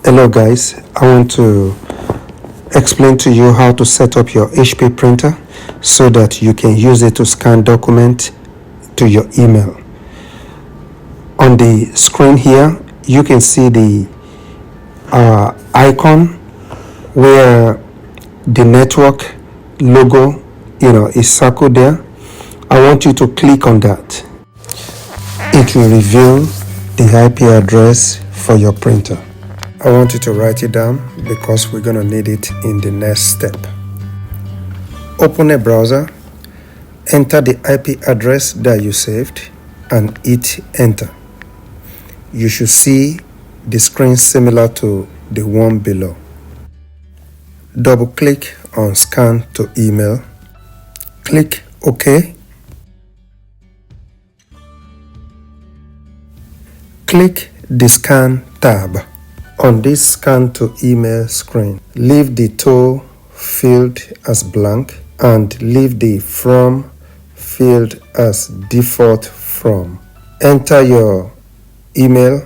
Hello guys, I want to explain to you how to set up your HP printer so that you can use it to scan document to your email. On the screen here, you can see the icon where the network logo, is circled there. I want you to click on that. It will reveal the IP address for your printer. I want you to write it down because we're going to need it in the next step. Open a browser, enter the IP address that you saved and hit enter. You should see the screen similar to the one below. Double click on scan to email. Click OK. Click the scan tab. On this scan to email screen, leave the to field as blank and leave the from field as default from. Enter your email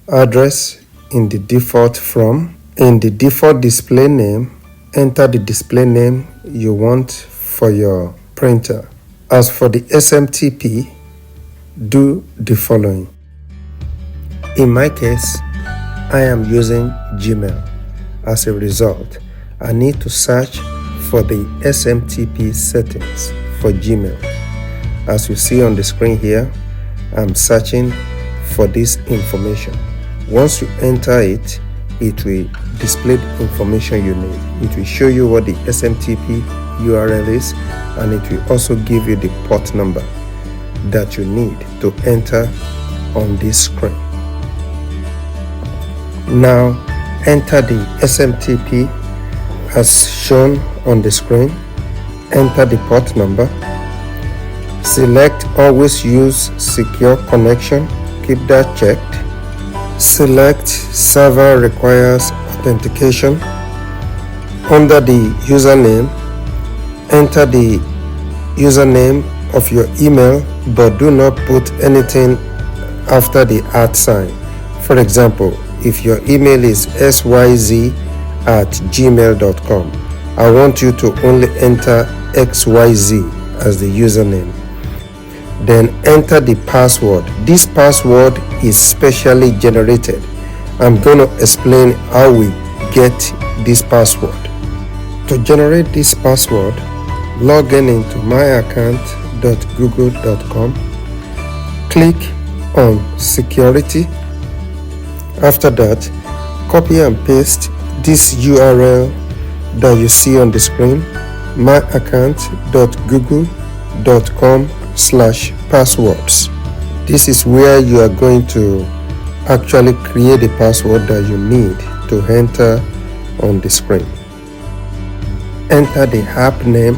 address in the default from. In the default display name, enter the display name you want for your printer. As for the SMTP, do the following. In my case, I am using Gmail. As a result, I need to search for the SMTP settings for Gmail. As you see on the screen here, I'm searching for this information. Once you enter it, it will display the information you need. It will show you what the SMTP URL is, and it will also give you the port number that you need to enter on this screen. Now enter the SMTP as shown on the screen. Enter the port number. Select always use secure connection. Keep that checked. Select server requires authentication. Under the username, enter the username of your email, but do not put anything after the @ sign. For example, if your email is syz@gmail.com, I want you to only enter xyz as the username. Then enter the password. This password is specially generated. I'm going to explain how we get this password. To generate this password, log in into myaccount.google.com. Click on security. After that, copy and paste this URL that you see on the screen, myaccount.google.com/passwords. This is where you are going to actually create the password that you need to enter on the screen. Enter the app name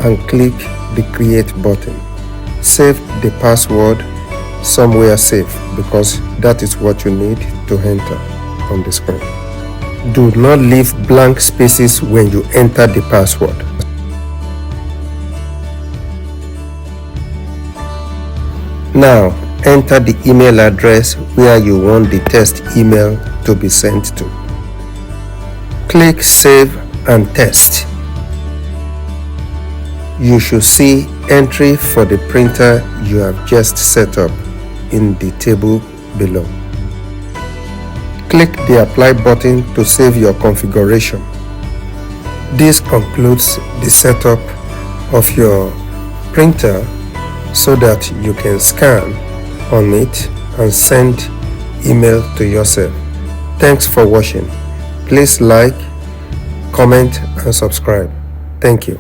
and click the create button. Save the password somewhere safe because that is what you need to enter on the screen. Do not leave blank spaces when you enter the password. Now enter the email address where you want the test email to be sent to. Click save and test. You should see entry for the printer you have just set up in the table below. Click the apply button to save your configuration. This concludes the setup of your printer so that you can scan on it and send email to yourself. Thanks for watching. Please like, comment and subscribe. Thank you.